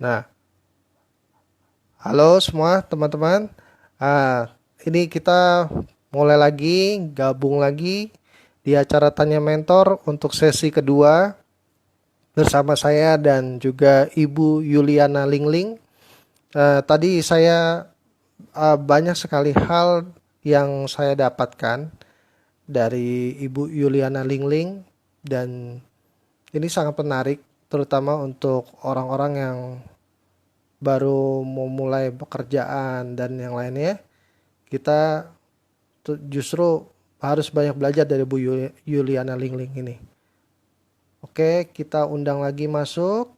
Nah, halo semua teman-teman. Ah, ini kita mulai lagi, gabung lagi di acara Tanya Mentor untuk sesi kedua bersama saya dan juga Ibu Yuliana Lingling. Tadi saya banyak sekali hal yang saya dapatkan dari Ibu Yuliana Lingling dan ini sangat menarik terutama untuk orang-orang yang baru memulai pekerjaan dan yang lainnya. Kita justru harus banyak belajar dari Bu Yuliana Lingling ini. Oke, kita undang lagi masuk.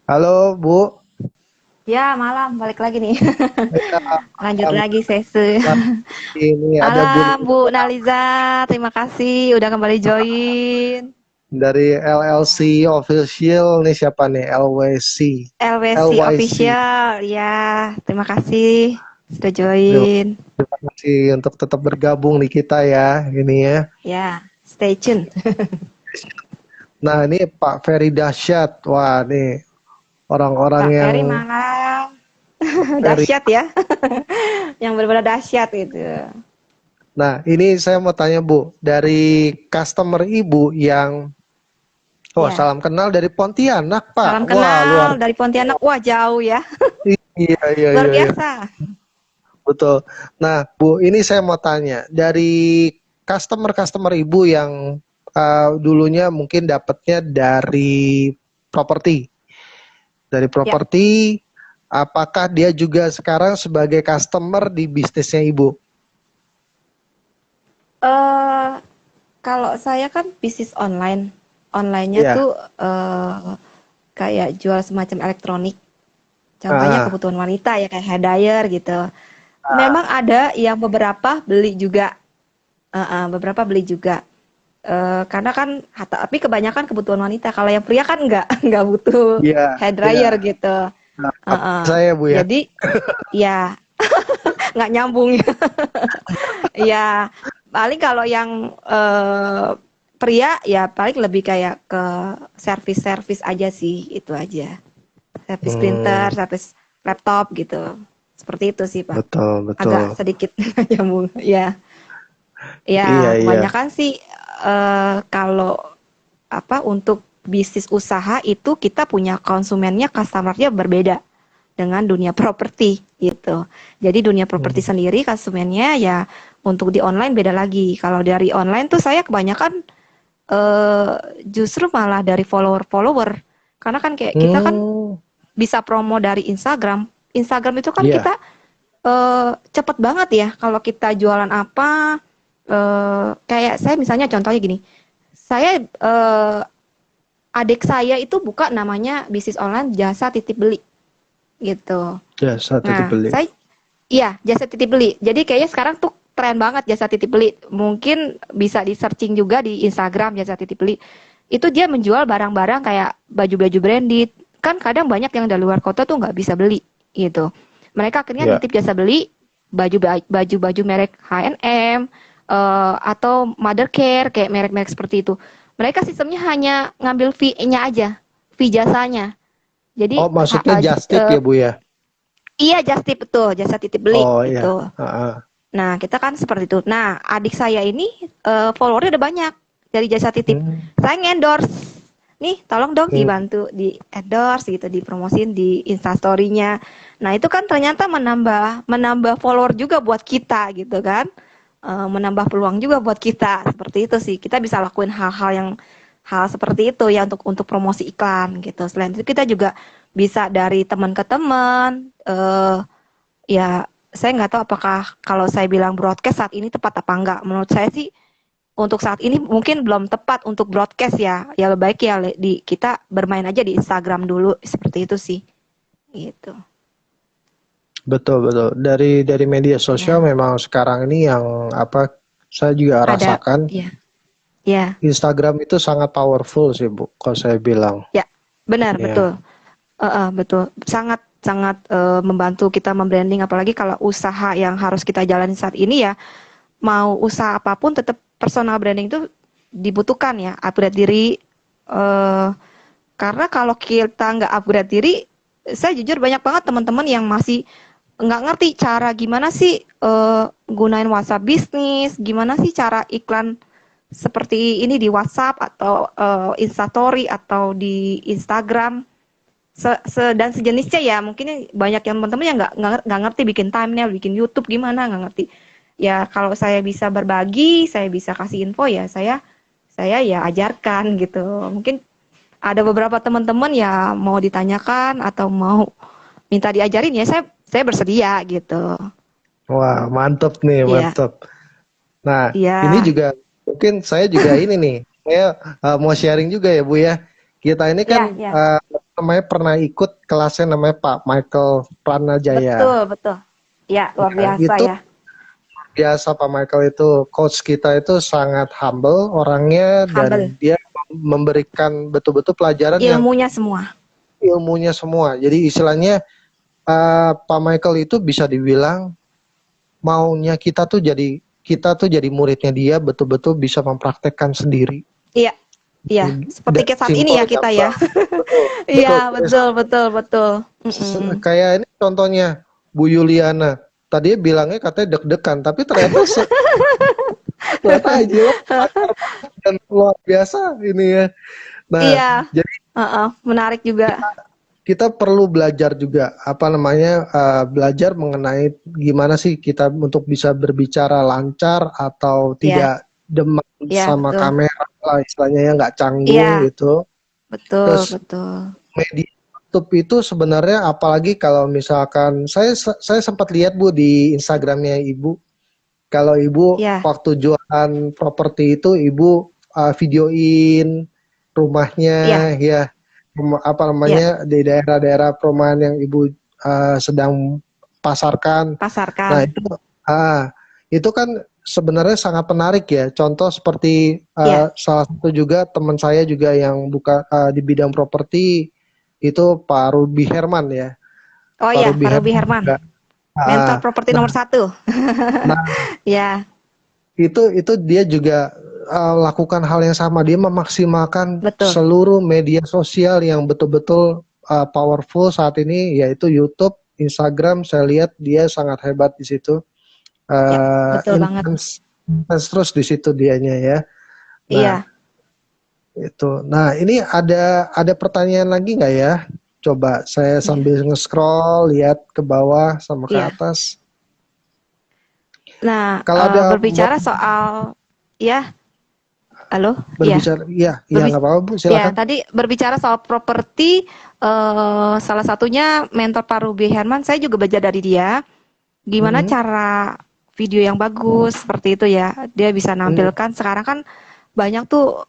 Halo Bu. Ya, malam balik lagi nih. Ya, Lanjut malam lagi sesi. ini ada Bu Malam Nisa Bu Naliza, terima kasih udah kembali join. dari LLC Official. Nih siapa nih? LWC. LWC LYC. official. Ya, terima kasih sudah Terima join. terima kasih untuk tetap bergabung di kita ya. Ini ya. Ya, stay tune. Nah, ini Pak Ferry Dahsyat. Wah, nih orang-orang Pak yang Ferry malam. Ferry. Dahsyat ya. Yang benar-benar dahsyat itu. Nah, ini saya mau tanya Bu, dari customer Ibu yang Ya, salam kenal dari Pontianak, Pak. salam Wah, luar. kenal dari Pontianak. Wah, jauh ya. Iya, iya, Luar iya, iya. biasa. Betul. Nah, Bu, ini saya mau tanya, dari customer-customer Ibu yang dulunya mungkin dapatnya properti, dari Ya. properti, apakah dia juga sekarang sebagai customer di bisnisnya Ibu? Eh, Kalau saya kan bisnis online. Online-nya Iya. tuh kayak jual semacam elektronik. Contohnya Ah, kebutuhan wanita ya kayak hair dryer gitu. Memang ah, ada yang beberapa beli juga. Beberapa beli juga. Karena kan tapi kebanyakan kebutuhan wanita. Kalau yang pria kan enggak enggak butuh iya, hair iya. dryer gitu. Nah, Heeh. saya Bu ya. Jadi ya nggak nyambung. Ya, paling kalau yang pria ya paling lebih kayak ke servis-servis aja sih, itu aja. Servis printer, Hmm, servis laptop gitu. Seperti itu sih, Pak. betul, betul. Agak sedikit nggak nyambung. Ya, Iya, ya iya. kebanyakan sih kalau apa untuk bisnis usaha itu kita punya konsumennya, customernya berbeda dengan dunia properti gitu. Jadi dunia properti Hmm. sendiri konsumennya ya untuk di online beda lagi. Kalau dari online tuh saya kebanyakan eh, justru malah dari follower-follower. Karena kan kayak kita kan Hmm, bisa promo dari Instagram. Instagram itu kan iya, kita cepet banget ya kalau kita jualan apa kayak saya misalnya contohnya gini. Saya adik saya itu buka namanya bisnis online jasa titip beli gitu. jasa titip Nah, beli. iya, jasa titip beli. Jadi kayaknya sekarang tuh tren banget jasa titip beli. Mungkin bisa di searching juga di Instagram jasa titip beli. Itu dia menjual barang-barang kayak baju-baju branded. Kan kadang banyak yang dari luar kota tuh nggak bisa beli gitu. Mereka akhirnya Ya. nitip jasa beli baju-baju merek H&M atau Mother Care kayak merek-merek seperti itu. Mereka sistemnya hanya ngambil fee-nya aja, fee jasanya. Jadi Oh, maksudnya just tip ya, Bu ya? iya just tip betul, jasa titip beli Oh, gitu. iya. Ah, Nah, kita kan seperti itu. Nah, adik saya ini followernya udah banyak dari jasa titip. hmm, Saya ngendorse. Nih, tolong dong hmm. dibantu di endorse gitu, dipromosin di Instastory-nya. Nah, itu kan ternyata menambah menambah follower juga buat kita gitu kan. Menambah peluang juga buat kita. Seperti itu sih. Kita bisa lakuin hal seperti itu ya untuk promosi iklan gitu. Selain itu kita juga bisa dari teman ke teman ya saya nggak tahu apakah kalau saya bilang broadcast saat ini tepat apa enggak. Menurut saya sih untuk saat ini mungkin belum tepat untuk broadcast ya. Ya lebih baik ya di kita bermain aja di Instagram dulu seperti itu sih. Gitu. Betul, betul. Dari media sosial Ya, memang sekarang ini yang apa saya juga ada rasakan ya. Ya, Instagram itu sangat powerful sih, Bu, kalau saya bilang. ya. Benar, Ya. betul. Betul. Sangat sangat membantu kita membranding apalagi kalau usaha yang harus kita jalani saat ini ya mau usaha apapun tetap personal branding itu dibutuhkan ya, upgrade diri. eh karena kalau kita nggak upgrade diri, saya jujur banyak banget teman-teman yang masih nggak ngerti cara gimana sih gunain WhatsApp bisnis, gimana sih cara iklan seperti ini di WhatsApp atau Instastory atau di Instagram dan sejenisnya ya. Mungkin banyak yang teman-teman yang nggak ngerti bikin thumbnail, bikin YouTube gimana, nggak ngerti. Ya kalau saya bisa berbagi, saya bisa kasih info ya saya ya ajarkan gitu. Mungkin ada beberapa teman-teman ya mau ditanyakan atau mau minta diajarin ya saya bersedia gitu. Wah, mantep nih, Iya, mantep. Nah, ini iya, juga mungkin saya juga ini nih, saya mau sharing juga ya Bu ya. Kita ini kan iya, iya. namanya pernah ikut kelasnya namanya Pak Michael Pranajaya. Betul, betul. Ya, luar Nah, biasa itu ya. biasa Pak Michael itu coach kita itu sangat humble orangnya Humble. dan dia memberikan betul-betul pelajaran yang Ilmunya semua. ilmunya semua. Jadi istilahnya Pak Michael itu bisa dibilang maunya kita tuh jadi muridnya dia betul-betul bisa mempraktekkan sendiri. Iya, iya. Seperti Dan kayak saat ini simpel ya kita ya. gampang. Betul, Iya, betul. betul, betul, betul. Mm-mm. Kayak ini contohnya Bu Yuliana. Tadi bilangnya katanya deg-degan, tapi ternyata aja lancar dan luar biasa ini ya. Nah, Iya, jadi menarik juga. kita perlu belajar juga apa namanya belajar mengenai gimana sih kita untuk bisa berbicara lancar atau Iya, tidak demam iya, sama betul. kamera lah istilahnya ya nggak canggung Iya, gitu. betul, Terus betul. media YouTube itu sebenarnya apalagi kalau misalkan saya sempat lihat Bu di Instagramnya Ibu. Kalau Ibu Iya, waktu jualan properti itu Ibu videoin iya, rumahnya ya apa iya. namanya di daerah-daerah perumahan yang Ibu sedang pasarkan. Nah, Pasarkan. ah itu kan sebenarnya sangat menarik ya. Contoh seperti Iya. salah satu juga teman saya juga yang buka di bidang properti itu Pak Ruby Herman ya. Oh Pak iya, Ruby Pak Ruby Herman Herman. juga. Mentor Ah, properti nah, nomor satu. nah Ya, itu dia juga lakukan hal yang sama. Dia memaksimalkan betul. seluruh media sosial yang betul-betul powerful saat ini, yaitu YouTube, Instagram. Saya lihat dia sangat hebat di situ. Ya, betul banget. Intens, intens terus di situ dianya ya. Nah, Iya, itu. Nah, ini ada pertanyaan lagi nggak ya? Coba saya iya, sambil nge-scroll, lihat ke bawah sama ke iya. atas. Nah, Kalau ada mau berbicara soal, ya, halo, ya, berbicara, iya, iya berbi nggak apa-apa Bu, ya silakan. tadi berbicara soal properti, salah satunya mentor Pak Ruby Herman, saya juga belajar dari dia, gimana Mhm, cara video yang bagus seperti itu ya. Dia bisa mhm. nampilkan sekarang kan banyak tuh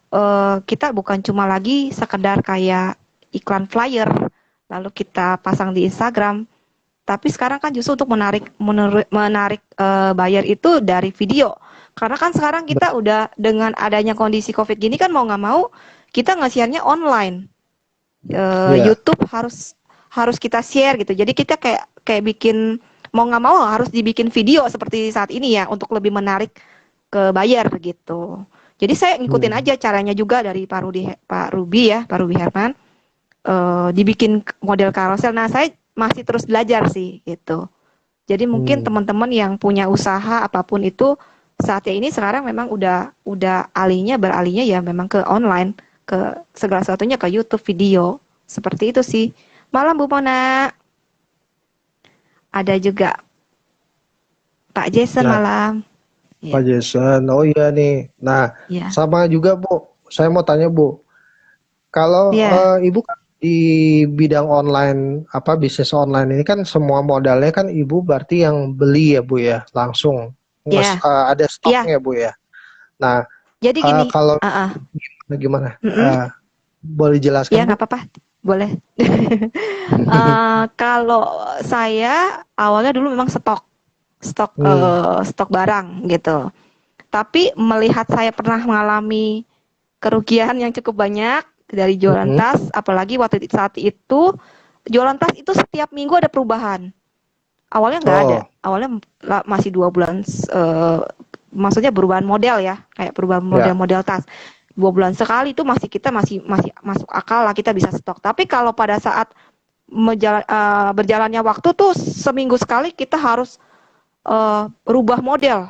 kita bukan cuma lagi sekedar kayak iklan flyer lalu kita pasang di Instagram, tapi sekarang kan justru untuk menarik buyer itu dari video. Karena kan sekarang kita udah dengan adanya kondisi COVID gini kan mau nggak mau kita nge-share-nya online. Iya. YouTube harus harus kita share gitu. Jadi kita kayak kayak bikin mau nggak mau harus dibikin video seperti saat ini ya untuk lebih menarik ke buyer gitu. Jadi saya ngikutin Hmm. aja caranya juga dari Pak Ruby ya, Pak Ruby Herman, dibikin model carousel. Nah, saya masih terus belajar sih gitu. Jadi mungkin Hmm. teman-teman yang punya usaha apapun itu saatnya ini sekarang memang udah beralihnya ya memang ke online, ke segala sesuatunya ke YouTube video. Seperti itu sih. Malam Bu Mona, ada juga Pak Jason Nah, malam. Pak Ya, Jason, oh iya nih. Nah, ya, sama juga Bu, saya mau tanya Bu, kalau ya, Ibu kan di bidang online, apa bisnis online ini kan semua modalnya kan Ibu berarti yang beli ya Bu ya, langsung ya, ada ya. stoknya Bu ya. Nah, Jadi gini, kalau uh, uh, gimana? mm-mm. Boleh Ya jelaskan Bu? nggak apa-apa, boleh. Kalau saya awalnya dulu memang Hmm. stok barang gitu. Tapi melihat saya pernah mengalami kerugian yang cukup banyak dari jualan Hmm. tas, apalagi saat itu jualan tas itu setiap minggu ada perubahan. Awalnya nggak ada, Oh, awalnya masih 2 bulan maksudnya perubahan model ya, kayak perubahan Ya. model-model tas. 2 bulan sekali itu masih masuk akal lah, kita bisa stok. Tapi kalau pada saat berjalannya waktu tuh seminggu sekali kita harus rubah model.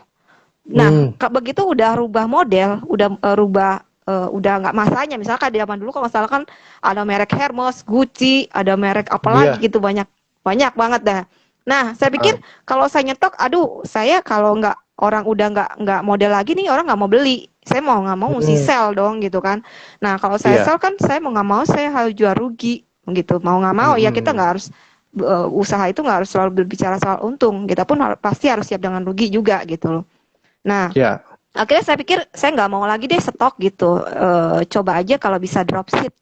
Nah, Hmm. begitu udah rubah model, udah nggak masanya. Misalkan di zaman dulu kalau masalah kan ada merek Hermes, Gucci, ada merek apa lagi Iya. gitu, banyak banyak banget dah. Nah, saya pikir Ah, kalau saya nyetok, aduh, saya kalau nggak orang udah nggak model lagi nih, orang nggak mau beli. Saya mau nggak mau mesti hmm. sell dong gitu kan. Nah, kalau saya Iya. sell kan saya mau nggak mau saya harus jual rugi gitu. Mau nggak mau ya kita Hmm. nggak harus usaha itu nggak harus selalu berbicara soal untung. Kita pun pasti harus siap dengan rugi juga gitu loh. Nah, Ya. akhirnya saya pikir saya nggak mau lagi deh stok gitu. Coba aja kalau bisa dropship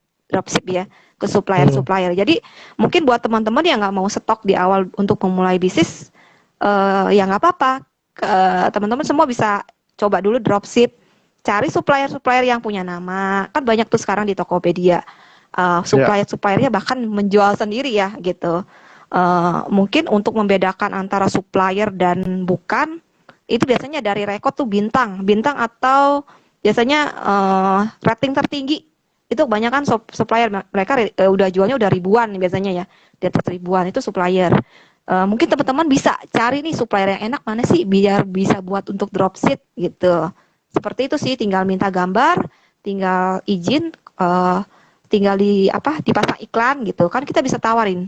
ya ke Hmm. supplier-supplier. Jadi mungkin buat teman-teman yang nggak mau stok di awal untuk memulai bisnis, ya nggak apa-apa. Teman-teman semua bisa coba dulu dropship, cari supplier-supplier yang punya nama. Kan banyak tuh sekarang di Tokopedia. Ya. Supplier-suppliernya bahkan menjual sendiri ya gitu. Mungkin untuk membedakan antara supplier dan bukan, itu biasanya dari rekod tuh bintang atau biasanya rating tertinggi. Itu kebanyakan supplier, mereka udah jualnya udah ribuan biasanya ya, di atas ribuan itu supplier. Mungkin teman-teman bisa cari nih supplier yang enak mana sih biar bisa buat untuk dropship gitu. Seperti itu sih, tinggal minta gambar, tinggal izin, tinggal dipasang iklan gitu kan, kita bisa tawarin.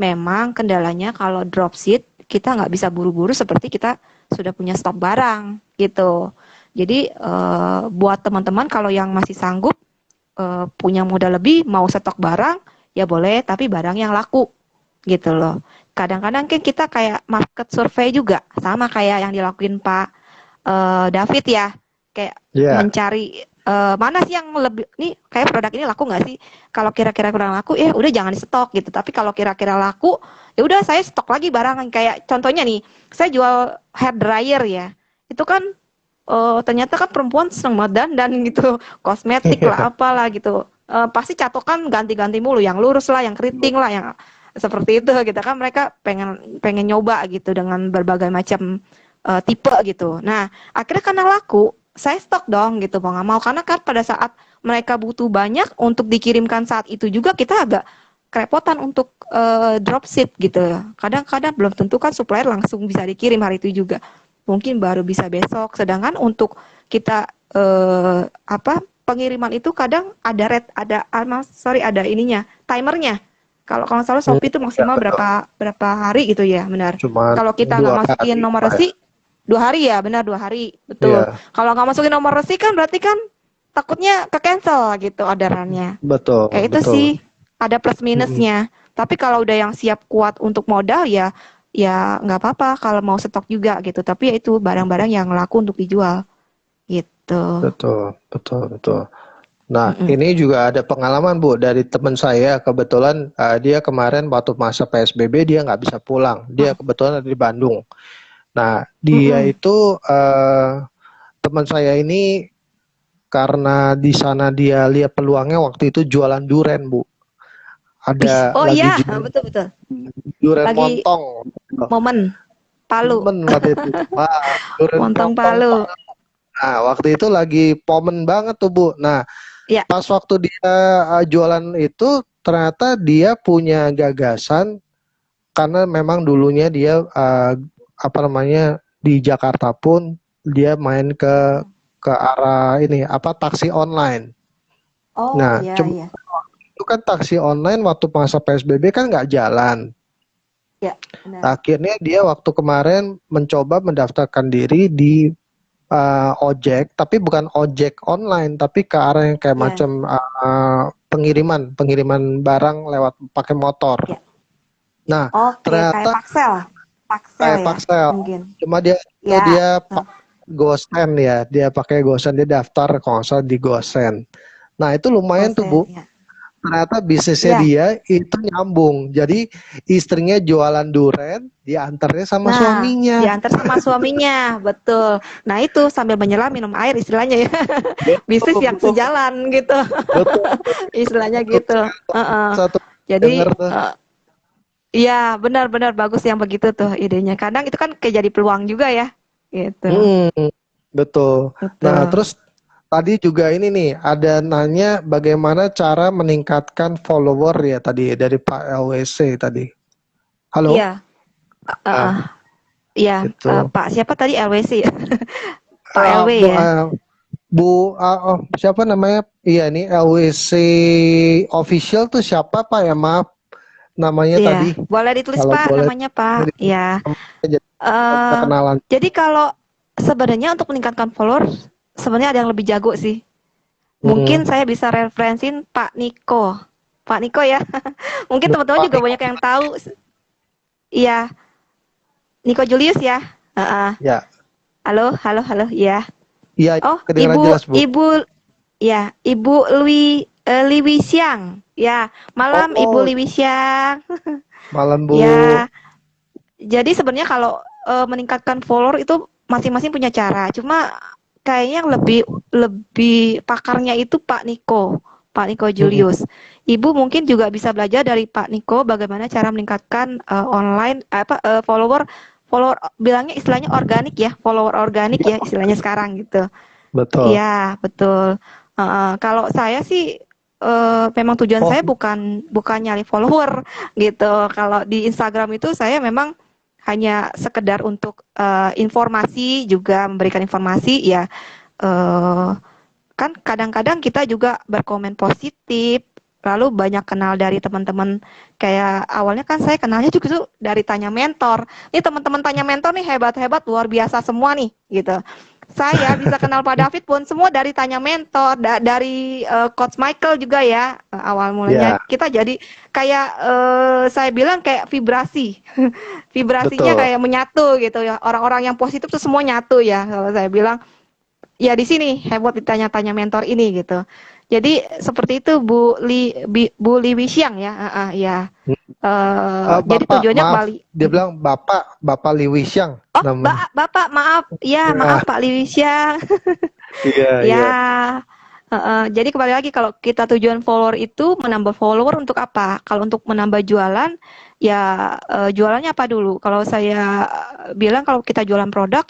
Memang kendalanya kalau dropship kita nggak bisa buru-buru seperti kita sudah punya stok barang gitu. Jadi buat teman-teman kalau yang masih sanggup punya modal lebih mau stok barang ya boleh, tapi barang yang laku gitu loh. Kadang-kadang kan kita kayak market survei juga, sama kayak yang dilakuin Pak David ya, kayak Ya. mencari mana sih yang lebih nih, kayak produk ini laku nggak sih? Kalau kira-kira kurang laku ya udah jangan di stok gitu. Tapi kalau kira-kira laku ya udah saya stok lagi barang. Kayak contohnya nih, saya jual hair dryer ya, itu kan ternyata kan perempuan seneng banget dandan gitu, kosmetik lah apalah gitu. Pasti catokan ganti-ganti mulu, yang lurus lah, yang keriting lah, yang seperti itu gitu kan, mereka pengen pengen nyoba gitu dengan berbagai macam tipe gitu. Nah, akhirnya karena laku, saya stok dong gitu, mau nggak mau, karena kan pada saat mereka butuh banyak untuk dikirimkan saat itu juga kita agak kerepotan untuk dropship gitu. Kadang-kadang belum tentu kan supplier langsung bisa dikirim hari itu juga, mungkin baru bisa besok. Sedangkan untuk kita pengiriman itu kadang ada ada ininya, timernya. Kalau salah Hmm. Shopee itu Ya, maksimal betul. berapa hari gitu ya, benar. Cuman Kalau kita nggak dua masukin kali nomor Pak, ya. resi 2 hari ya, benar 2 hari, betul. Iya, Kalau nggak masukin nomor resi kan berarti kan takutnya ke cancel gitu orderannya. betul, Kayak itu betul. sih, ada plus Mm-mm. minusnya. Tapi kalau udah yang siap kuat untuk modal ya, ya nggak apa-apa kalau mau stok juga gitu. Tapi ya itu barang-barang yang laku untuk dijual gitu. Betul, betul, betul. Nah, Mm-mm. ini juga ada pengalaman Bu dari teman saya. Kebetulan dia kemarin waktu masa PSBB dia nggak bisa pulang. Dia kebetulan ada di Bandung. Nah, dia Mm-mm. itu teman saya ini karena di sana dia lihat peluangnya waktu itu jualan duren Bu. Wih, Ada oh lagi iya, jualan betul betul. duren Lagi montong. momen Palu, Demen waktu itu. Wah, duren montong montong. Palu. Nah, waktu itu lagi pomen banget tuh Bu. Nah, Ya, pas waktu dia jualan itu ternyata dia punya gagasan karena memang dulunya dia apa namanya di Jakarta pun dia main ke arah ini apa taksi online. oh Nah, ya cuma ya itu kan taksi online waktu masa PSBB kan nggak jalan. ya, benar. Akhirnya dia waktu kemarin mencoba mendaftarkan diri di ojek, tapi bukan ojek online, tapi ke arah yang kayak Ya, macam pengiriman, pengiriman barang lewat pakai motor. ya. Nah, Oke, kayak ternyata Paxel. Paxel kayak ya, Paxel, mungkin. cuma dia itu Ya, dia betul. GoSend ya, dia pakai GoSend, dia daftar kalau nggak salah di GoSend. Nah, itu lumayan tuh Bu. Gosen, ya. Ternyata bisnisnya Iya. dia itu nyambung. Jadi istrinya jualan duren, diantarnya sama Nah, suaminya. diantar sama suaminya, betul. Nah, itu sambil menyelam minum air istilahnya ya. Bisnis Betul, yang betul, sejalan gitu. betul. Istilahnya Betul gitu. sekali tuh. Heeh. Satu Jadi, denger tuh. iya benar-benar bagus yang begitu tuh idenya. Kadang itu kan kayak jadi peluang juga ya. Gitu. Hmm. betul. Nah, Betul. terus tadi juga ini nih ada nanya bagaimana cara meningkatkan follower ya tadi dari Pak LWC tadi. Iya, Halo? uh, uh, Ah, iya, itu. Pak siapa tadi LWC ya? Pak Ah, LW Bu, ya. siapa namanya? Iya ini LWC official tuh siapa Pak ya? Maaf namanya Iya, tadi. boleh ditulis Kalau Pak boleh namanya Pak. jadi Iya. kita eh kenalan. jadi kalau sebenarnya untuk meningkatkan follower sebenarnya ada yang lebih jago sih. Mungkin Hmm. saya bisa referensin Pak Niko. Pak Niko ya. Mungkin teman-teman Pak juga Niko. banyak yang tahu. Iya, Niko Julius ya. Heeh. Ya, Halo, halo, halo. Iya. iya Oh, kedengaran Ibu jelas Bu. Ibu ya, Ibu Liwi Siang. Ya, malam Ibu Oh, Liwi Siang. malam Bu. Ya, jadi sebenarnya kalau meningkatkan follower itu masing-masing punya cara. Cuma kayaknya yang lebih lebih pakarnya itu Pak Niko, Pak Niko Mm-mm. Julius. Ibu mungkin juga bisa belajar dari Pak Niko bagaimana cara meningkatkan online follower follower bilangnya istilahnya organik ya, follower organik ya istilahnya sekarang gitu. Betul. Iya, betul. Kalau saya sih memang tujuan Oh, saya bukan bukan nyari follower gitu. Kalau di Instagram itu saya memang hanya sekedar untuk informasi juga memberikan informasi ya. eh, Kan kadang-kadang kita juga berkomen positif, lalu banyak kenal dari teman-teman. Kayak awalnya kan saya kenalnya juga tuh dari Tanya Mentor. Ini teman-teman Tanya Mentor nih hebat-hebat luar biasa semua nih gitu. Saya bisa kenal Pak David pun semua dari Tanya Mentor, dari Coach Michael juga ya. Awal mulanya ya, kita jadi kayak saya bilang kayak vibrasi. Vibrasinya betul. kayak menyatu gitu ya. Orang-orang yang positif tuh semua nyatu ya kalau saya bilang. Ya di sini heboh ditanya-tanya mentor ini gitu. Jadi seperti itu Bu Li Wishyang ya, ya. Jadi Bapak, tujuannya maaf. Bali. Dia bilang Bapak Liwisyang Oh, namanya. Bapak maaf, ya Ya, maaf Pak Li Wishyang. iya, iya. Ya, jadi kembali lagi kalau kita tujuan follower itu menambah follower untuk apa? Kalau untuk menambah jualan, ya jualannya apa dulu? Kalau saya bilang kalau kita jualan produk,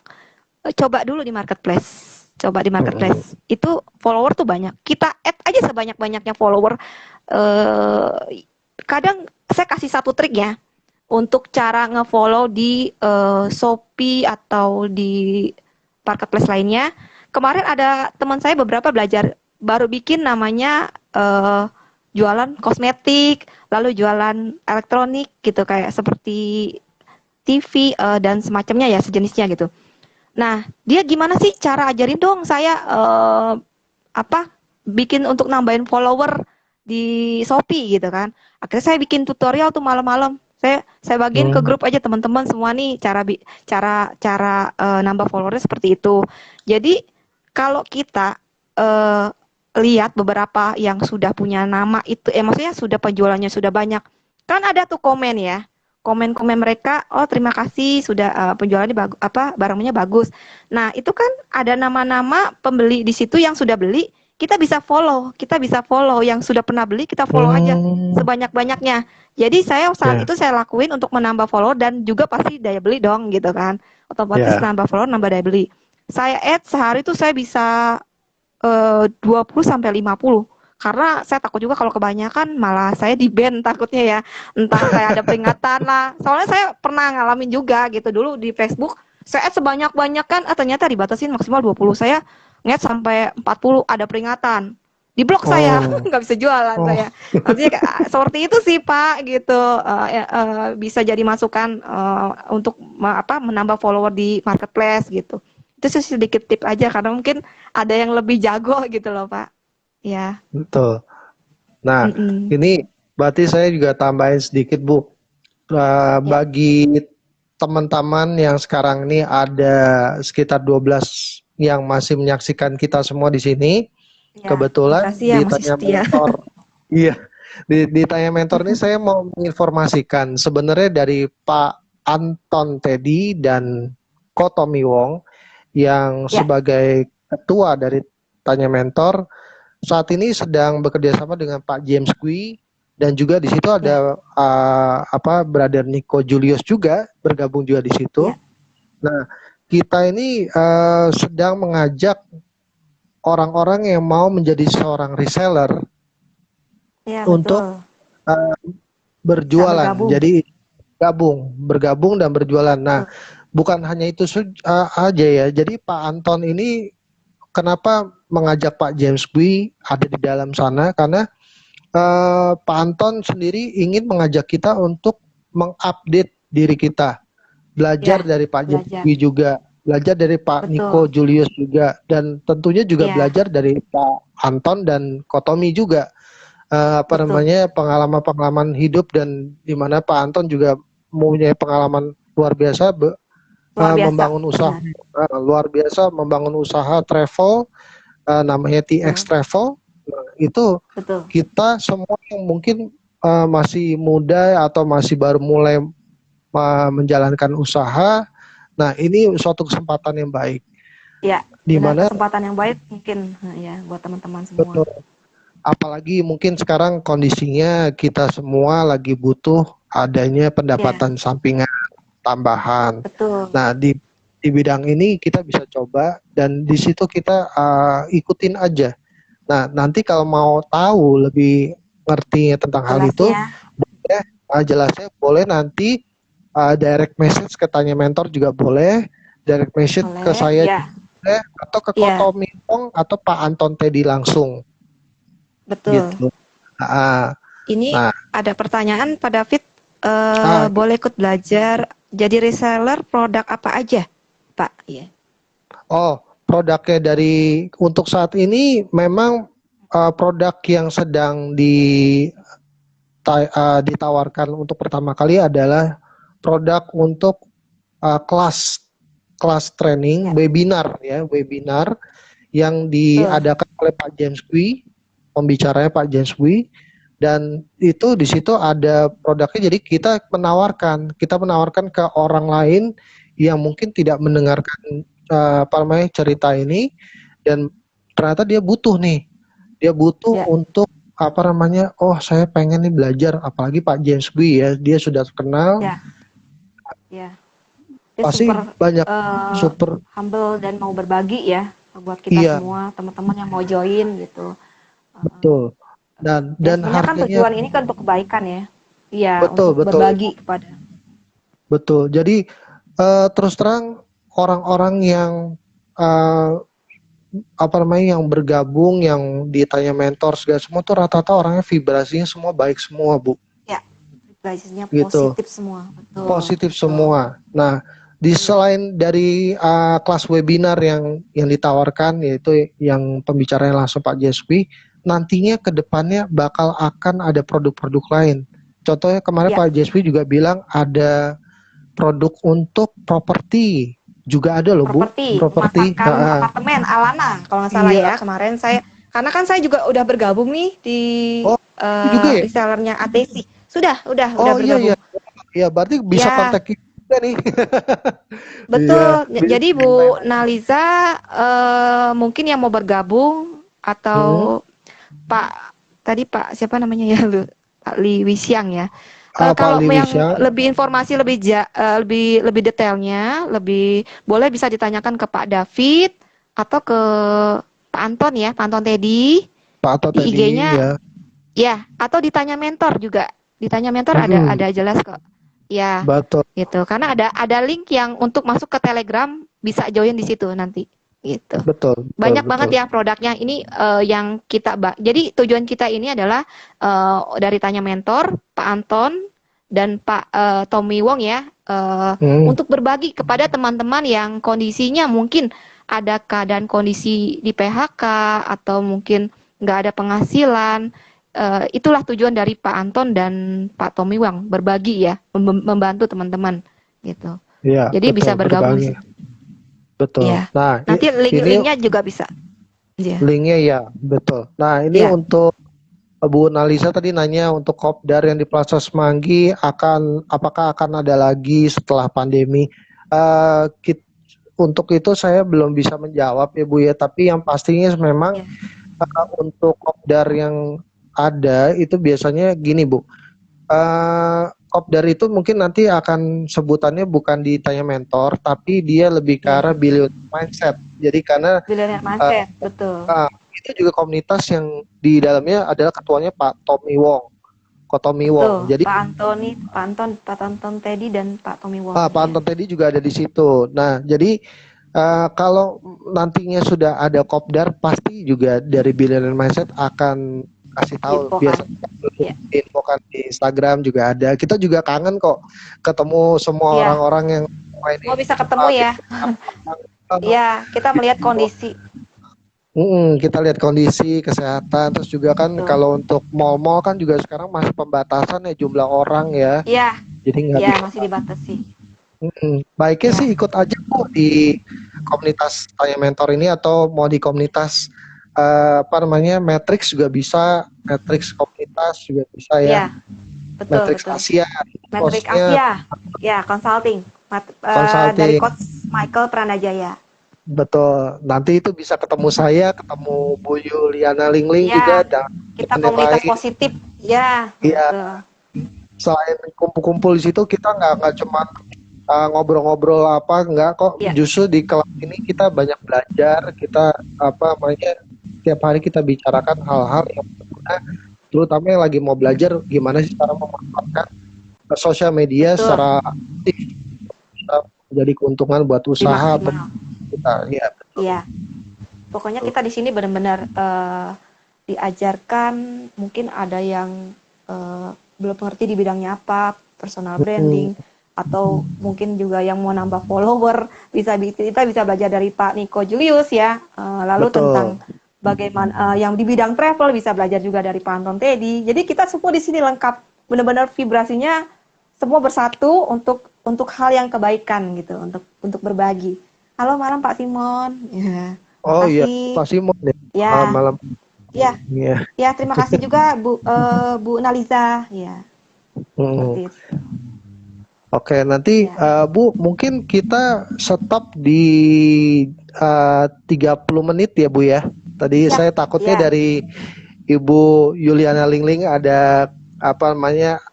coba dulu di marketplace. Coba di Mm-mm. marketplace. Itu follower tuh banyak. Kita add aja sebanyak-banyaknya follower. Kadang saya kasih satu trik ya untuk cara ngefollow di Shopee atau di marketplace lainnya. Kemarin ada teman saya beberapa belajar baru bikin namanya jualan kosmetik, lalu jualan elektronik gitu kayak seperti TV dan semacamnya ya sejenisnya gitu. Nah, dia gimana sih cara ajarin dong saya apa bikin untuk nambahin follower di Shopee gitu kan. Akhirnya saya bikin tutorial tuh malam-malam. Saya bagiin ke Hmm. grup aja teman-teman semua nih cara cara nambah followernya seperti itu. Jadi kalau kita eh, lihat beberapa yang sudah punya nama itu, maksudnya sudah penjualannya sudah banyak, kan ada tuh komen ya, komen-komen mereka, oh terima kasih sudah penjualannya bagus, apa barangnya bagus. Nah, itu kan ada nama-nama pembeli di situ yang sudah beli, kita bisa follow yang sudah pernah beli, kita follow aja Hmm. sebanyak-banyaknya. Jadi saya saat Ya, itu saya lakuin untuk menambah follow dan juga pasti daya beli dong gitu kan. Otomatis ya. nambah follow, nambah daya beli. Saya add sehari itu saya bisa 20 sampai 50. Karena saya takut juga kalau kebanyakan malah saya di-ban takutnya ya. Entah kayak ada peringatan lah. Soalnya saya pernah ngalamin juga gitu dulu di Facebook. Saya add sebanyak-banyak kan, ternyata dibatasin maksimal 20. Saya nge sampai 40 ada peringatan. Di blok saya, Oh, nggak bisa jualan oh, saya. Maksudnya seperti itu sih Pak gitu. Bisa jadi masukan untuk menambah follower di marketplace gitu. Itu sih sedikit tip aja karena mungkin ada yang lebih jago gitu loh Pak. Ya, betul. Nah, mm-mm. ini berarti saya juga tambahin sedikit, Bu. Ya, Bagi teman-teman yang sekarang ini ada sekitar 12 yang masih menyaksikan kita semua di sini. ya. Kebetulan Makasih ya masih ditanya setia. mentor, iya, ditanya mentor ini saya mau menginformasikan sebenarnya dari Pak Anton Teddy dan Ko Tommy Wong yang Ya, sebagai ketua dari Tanya Mentor saat ini sedang bekerja sama dengan Pak James Kui dan juga di situ ya, ada Brother Nico Julius juga bergabung juga di situ. ya, Nah, kita ini sedang mengajak orang-orang yang mau menjadi seorang reseller Iya, untuk betul. eh, Bisa berjualan. bergabung. Jadi bergabung dan berjualan. Nah, Betul. bukan hanya itu aja ya. Jadi Pak Anton ini kenapa mengajak Pak James Bui ada di dalam sana? Karena Pak Anton sendiri ingin mengajak kita untuk mengupdate diri kita, belajar Ya, dari Pak James belajar. Bui juga, belajar dari Pak Niko Betul. Julius juga, dan tentunya juga Ya, belajar dari Pak Anton dan Kotomi juga. Apa betul. namanya, pengalaman-pengalaman hidup, dan di mana Pak Anton juga mempunyai pengalaman luar biasa Luar biasa. membangun usaha, Benar. luar biasa membangun usaha travel, namanya TX Betul. Travel. Nah, itu Betul. kita semua yang mungkin masih muda atau masih baru mulai menjalankan usaha, nah ini suatu kesempatan yang baik, Ya, di benar, mana kesempatan yang baik mungkin ya buat teman-teman semua. betul, apalagi mungkin sekarang kondisinya kita semua lagi butuh adanya Ya, pendapatan sampingan tambahan. betul. Nah, di bidang ini kita bisa coba, dan di situ kita ikutin aja. Nah, nanti kalau mau tahu lebih ngerti tentang hal itu, Jelasnya. boleh jelasnya boleh nanti direct message ke Tanya Mentor juga boleh, direct message ke Boleh. saya Ya. juga boleh, atau ke Koto Ya, Mintong atau Pak Anton Teddy langsung betul. gitu. Ah, Ini nah, ada pertanyaan Pak David, ah, boleh ikut belajar jadi reseller produk apa aja, Pak? Iya. oh, produknya dari untuk saat ini memang produk yang sedang ditawarkan untuk pertama kali adalah produk untuk kelas kelas training Ya, webinar, ya, webinar yang betul. diadakan oleh Pak James Bui, pembicaranya Pak James Bui, dan itu di situ ada produknya. Jadi kita menawarkan ke orang lain yang mungkin tidak mendengarkan apa namanya cerita ini, dan ternyata dia butuh Ya, untuk apa namanya, oh saya pengen nih belajar, apalagi Pak James Bui ya, dia sudah terkenal, ya, ya. Dia pasti super banyak eh, super. humble dan mau berbagi ya buat kita Iya, semua, teman-teman yang mau join gitu. betul. Dan Ya sebenarnya kan harganya tujuan ini kan untuk kebaikan ya. Iya, betul, untuk betul, berbagi kepada. betul. Jadi terus terang, orang-orang yang eh, apa namanya, yang bergabung, yang ditanya mentor segala semua tuh rata-rata orangnya vibrasinya semua baik semua, Bu. Ya, vibrasinya Gitu. positif semua. Betul, Positif betul. semua. Nah, di Iya, selain dari kelas webinar yang ditawarkan, yaitu yang pembicaranya langsung Pak JSP, nantinya ke depannya bakal akan ada produk-produk lain. Contohnya kemarin ya, Pak JSP juga bilang ada produk untuk properti, juga ada loh Bu, properti, properti. pemasakan apartemen Alana kalau nggak salah Iya. ya kemarin saya, karena kan saya juga udah bergabung nih di Oh, itu juga ya? resellernya ATC. Sudah Oh iya, iya. bergabung. Iya, berarti bisa Ya, kontak kita juga nih. Iya, betul. bisa Jadi ceritain Bu aja. Naliza mungkin yang mau bergabung Hmm. atau Pak tadi Pak siapa namanya ya lu Pak Li Wisiang ya. Pak Kalau Liwis yang ya. lebih informasi lebih detailnya, lebih boleh bisa ditanyakan ke Pak David atau ke Pak Anton ya, Pak Anton Teddy Pak Ato di tadi IG-nya ya. ya, atau ditanya mentor juga. Ditanya mentor Hmm, ada jelas kok. Ya, betul, gitu. Karena ada link yang untuk masuk ke Telegram bisa join di situ nanti. Gitu. betul, betul, Banyak banget betul. ya produknya. Ini yang jadi tujuan kita ini adalah dari Tanya Mentor, Pak Anton dan Pak Tommy Wong ya, Hmm, untuk berbagi kepada teman-teman yang kondisinya mungkin ada keadaan kondisi di PHK atau mungkin nggak ada penghasilan. Itulah tujuan dari Pak Anton dan Pak Tommy Wong, berbagi ya, membantu teman-teman gitu. iya, Jadi betul, bisa bergabung di berbagi, situ. betul. Ya. Nah, Nanti ini link-linknya juga bisa. Iya. linknya ya, betul. Nah, ini Iya. untuk Bu Nalisa tadi nanya untuk kopdar yang di Plaza Semanggi apakah akan ada lagi setelah pandemi? Eh, kit- untuk itu saya belum bisa menjawab ya Bu ya, tapi yang pastinya memang Iya. untuk kopdar yang ada itu biasanya gini Bu. kopdar itu mungkin nanti akan sebutannya bukan di Tanya Mentor, tapi dia lebih ke Ya, arah billionaire mindset. Jadi karena billionaire uh, mindset, betul. itu juga komunitas yang di dalamnya adalah ketuanya Pak Tommy Wong, Ko Tommy Betul. Wong. Jadi Pak Anton Teddy dan Pak Tommy Wong, Pak ya. Anton tadi juga ada di situ. Nah, jadi kalau nantinya sudah ada kopdar, pasti juga dari billionaire mindset akan kasih tahu. Diinfokan. Biasanya Ya. infokan di Instagram juga ada. Kita juga kangen kok ketemu semua Iya, orang-orang yang ini semua bisa ketemu ya. Iya, kita melihat kondisi. kita lihat kondisi kesehatan, terus juga kan Betul. kalau untuk mall-mall kan juga sekarang masih pembatasan ya jumlah orang ya, Iya, jadi nggak iya bisa. masih dibatasi. Baiknya Ya. sih ikut aja Bu di komunitas Tanya Mentor ini, atau mau di komunitas apa namanya Matrix juga bisa, Matrix komunitas juga bisa ya, Iya, betul, Matrix betul. Asia, Matrix maksudnya Asia. Ya, consulting. Dari consulting. Coach Michael Pranajaya. Betul, nanti itu bisa ketemu saya, ketemu Bu Yuliana Lingling juga, Iya, dan kita yang komunitas lain. positif. Ya, Iya, betul. selain kumpul-kumpul di situ kita nggak cuma ngobrol-ngobrol apa, enggak kok, Ya, justru di kelas ini kita banyak belajar, kita apa namanya tiap hari kita bicarakan hal-hal yang berguna, terutama yang lagi mau belajar gimana sih cara memanfaatkan sosial media betul. secara aktif, bisa menjadi keuntungan buat Lebih usaha atau maksimal. kita ya. Iya. Pokoknya kita di sini benar-benar diajarkan, mungkin ada yang belum mengerti di bidangnya apa, personal Hmm, branding, atau mungkin juga yang mau nambah follower, kita bisa belajar dari Pak Niko Julius ya. Lalu betul. tentang bagaimana yang di bidang travel bisa belajar juga dari Pak Anton Teddy. Jadi kita semua di sini lengkap, benar-benar vibrasinya semua bersatu untuk hal yang kebaikan gitu, untuk berbagi. Halo malam Pak Simon. Ya. Oh iya, Makasih. Pak Simon ya. Ya, Malam ya, ya. ya. Terima kasih juga Bu Naliza. Ya, Hmm. seperti itu. Oke, nanti Ya, Bu, mungkin kita stop di 30 menit ya Bu ya. Tadi siap. saya takutnya Ya, dari Ibu Yuliana Lingling ada apa namanya,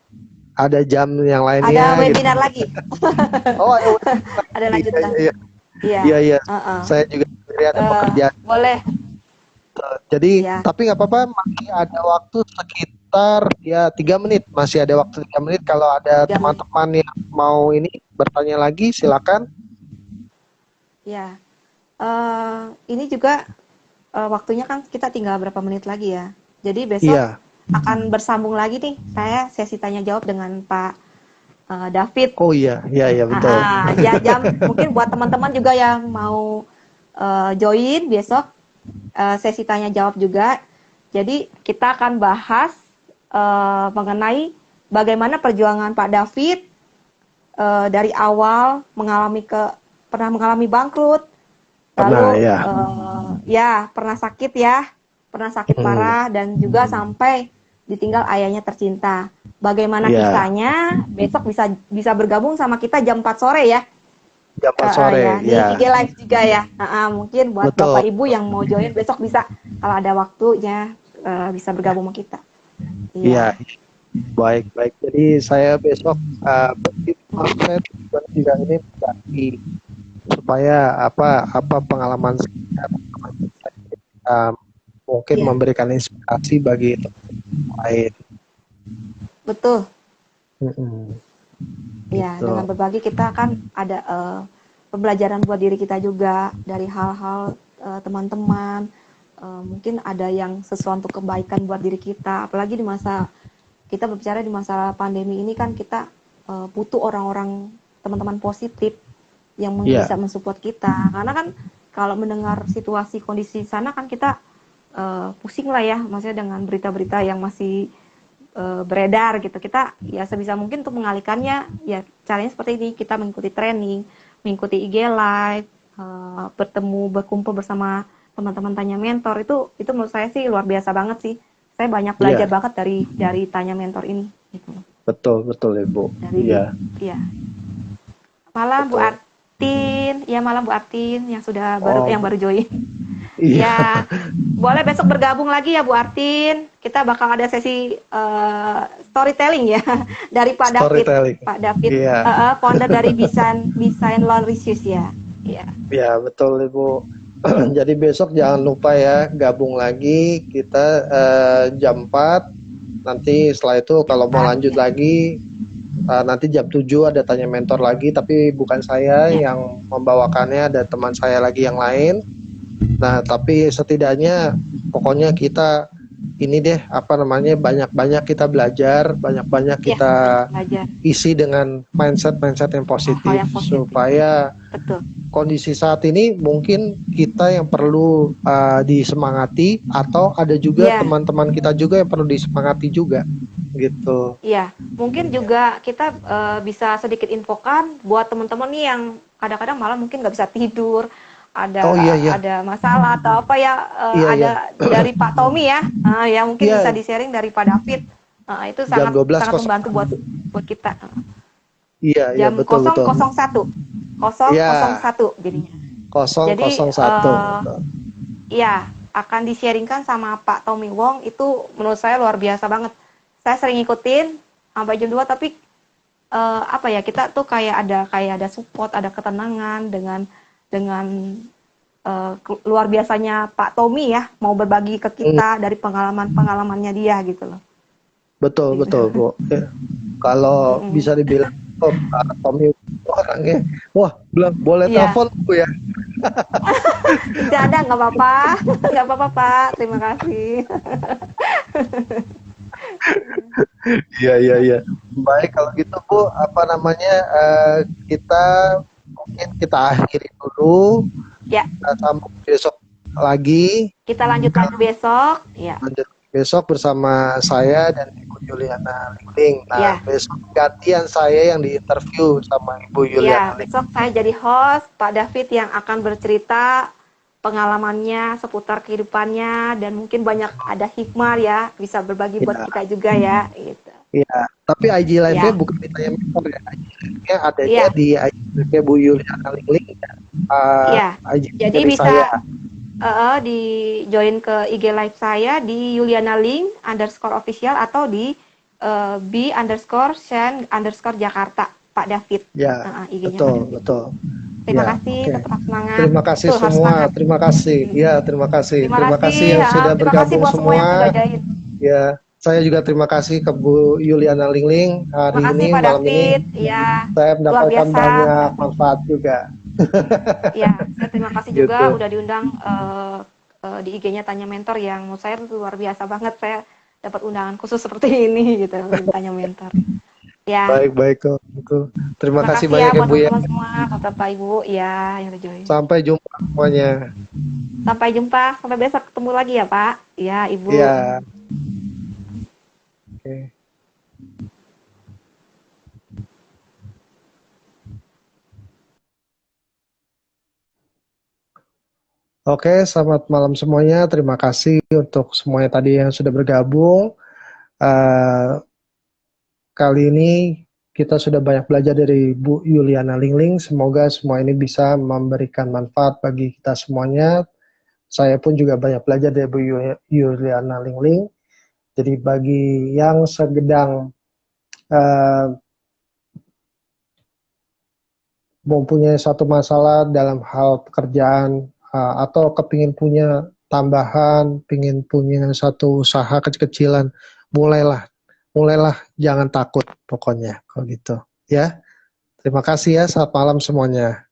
ada jam yang ada lainnya gitu. webinar lagi. Oh, ada webinar Ada lagi. Iya, lanjutan. iya, Iya. iya, iya. Uh-uh. Saya juga sendiri ada pekerjaan. Boleh. Jadi, Ya, tapi nggak apa-apa, masih ada waktu sekitar ya 3 menit. Masih ada waktu 3 menit. Kalau ada 3 menit. teman-teman yang mau ini bertanya lagi, silakan. Ya. Ini juga waktunya kan kita tinggal berapa menit lagi ya. Jadi besok Iya. akan bersambung lagi nih. Saya sesi tanya jawab dengan Pak David. Oh iya, iya, iya betul. Ya mungkin buat teman-teman juga yang mau join besok sesi tanya jawab juga. Jadi kita akan bahas mengenai bagaimana perjuangan Pak David dari awal pernah mengalami bangkrut, Pernah lalu ya. pernah sakit Hmm, parah dan juga sampai ditinggal ayahnya tercinta. Bagaimana ya, kisahnya? Besok bisa bergabung sama kita jam 4 sore ya. jam 4 sore, Ya, di IG ya. Live juga ya. Mungkin buat Betul. Bapak Ibu yang mau join besok bisa kalau ada waktunya bisa bergabung sama kita. Iya, Iya. baik, baik. Jadi saya besok saya juga ini berbagi supaya apa pengalaman saya, mungkin Iya, memberikan inspirasi bagi teman lain. betul. Mm-mm, Ya, gitu. dengan berbagi kita kan ada pembelajaran buat diri kita juga dari hal-hal teman-teman. Mungkin ada yang sesuatu kebaikan buat diri kita. Apalagi di masa kita berbicara di masa pandemi ini kan kita butuh orang-orang teman-teman positif yang Iya, bisa mensupport kita. Karena kan kalau mendengar situasi kondisi sana kan kita pusing lah ya, maksudnya dengan berita-berita yang masih beredar gitu. Kita ya sebisa mungkin untuk mengalihkannya ya caranya seperti ini, kita mengikuti training, mengikuti IG live, berkumpul bersama teman-teman tanya mentor itu menurut saya sih luar biasa banget sih. Saya banyak belajar iya, banget dari tanya mentor ini gitu. betul, betul Ibu. Dari Iya, ya. Malam Bu betul. Artin, ya malam Bu Artin yang Oh, baru join. Iya, Ya, boleh besok bergabung lagi ya Bu Artin. Kita bakal ada sesi storytelling ya dari Pak David. storytelling. Pak David, Iya, founder dari Design Laundry Shoes ya. Iya, ya betul Ibu. Jadi besok jangan lupa ya gabung lagi kita jam 4. Nanti setelah itu kalau mau lanjut ya. lagi nanti jam 7 ada tanya mentor lagi, tapi bukan saya Ya. yang membawakannya, ada teman saya lagi yang lain. Nah, tapi setidaknya pokoknya kita ini deh apa namanya banyak-banyak kita belajar, banyak-banyak Ya, kita belajar isi dengan mindset-mindset yang hal-hal positif yang positif. supaya Betul. kondisi saat ini mungkin kita yang perlu disemangati, atau ada juga Iya, teman-teman kita juga yang perlu disemangati juga gitu. iya. Mungkin juga kita bisa sedikit infokan buat teman-teman nih yang kadang-kadang malah mungkin nggak bisa tidur, Oh iya iya ada masalah atau apa ya, iya ada iya dari Pak Tommy ya, ya mungkin bisa iya di-sharing dari Pak David. Itu jam sangat sangat 12.00. membantu buat kita. Iya iya Jam betul betul. 001, Iya 001 jadinya. Jadi 001 betul. iya, akan di-sharingkan sama Pak Tommy Wong, itu menurut saya luar biasa banget. Saya sering ngikutin sampai jam 2, tapi apa ya, kita tuh kayak ada support, ada ketenangan dengan luar biasanya Pak Tommy ya, mau berbagi ke Hmm, kita dari pengalaman-pengalamannya dia gitu loh. betul Gitu. betul Bu. Ya. Kalau Mm-mm. bisa dibilang Tommy orangnya, wah bilang boleh Iya, telepon Bu ya. bercanda nggak apa-apa, nggak apa-apa Pak, terima kasih. Iya iya iya. Baik kalau gitu Bu, apa namanya kita mungkin kita akhiri dulu, Ya, kita sambung besok lagi. kita lanjut lagi besok. Ya, Lanjut besok bersama saya dan Ibu Yuliana Lingling. Nah, ya. besok gantian saya yang diinterview sama Ibu Iya, Yuliana Lingling. besok saya jadi host, Pak David yang akan bercerita pengalamannya seputar kehidupannya, dan mungkin banyak ada hikmah ya, bisa berbagi buat Ya, kita juga ya, gitu. ya. Tapi IG live-nya Ya, bukan ditanya mentor ya. IG live-nya adanya iya, di IG live-nya Bu Yuliana Lingling ya. iya. IG Jadi dari bisa saya. di join ke IG live saya di Yuliana Ling underscore official, atau di B underscore Shen underscore Jakarta, Pak David. Ya, IG-nya Pak betul, David. betul. Terima Ya, kasih, oke. tetap semangat. Terima kasih Betul, harus semua. semangat. Terima kasih. Ya, terima kasih. Terima Terima kasih kasih, yang sudah terima kasih bergabung buat semua yang sudah semua. join. Ya, saya juga terima kasih ke Bu Yuliana Lingling Terima hari kasih ini, Pak malam ini. David, ya Saya luar mendapatkan biasa. banyak manfaat juga. Ya, saya terima kasih juga Gitu. udah diundang di IG-nya Tanya Mentor, yang menurut saya luar biasa banget. Saya dapat undangan khusus seperti ini gitu di Tanya Mentor. Ya, Baik-baik kok. Gitu. Terima terima kasih kasih ya banyak ya buat Bu ya. teman-teman semua, Bapak Ibu ya yang udah join. Sampai jumpa semuanya. Sampai jumpa, sampai besok ketemu lagi ya Pak, ya Ibu. Ya. Oke. Oke, selamat malam semuanya. Terima kasih untuk semuanya tadi yang sudah bergabung. Eh, Kali ini kita sudah banyak belajar dari Bu Yuliana Lingling. Semoga semua ini bisa memberikan manfaat bagi kita semuanya. Saya pun juga banyak belajar dari Bu Yuliana Lingling. Jadi bagi yang sedang uh, mempunyai suatu masalah dalam hal pekerjaan, atau kepingin punya tambahan, pingin punya satu usaha kecil-kecilan, mulailah, mulailah, jangan takut pokoknya kalau gitu. Ya, terima kasih ya, selamat malam semuanya.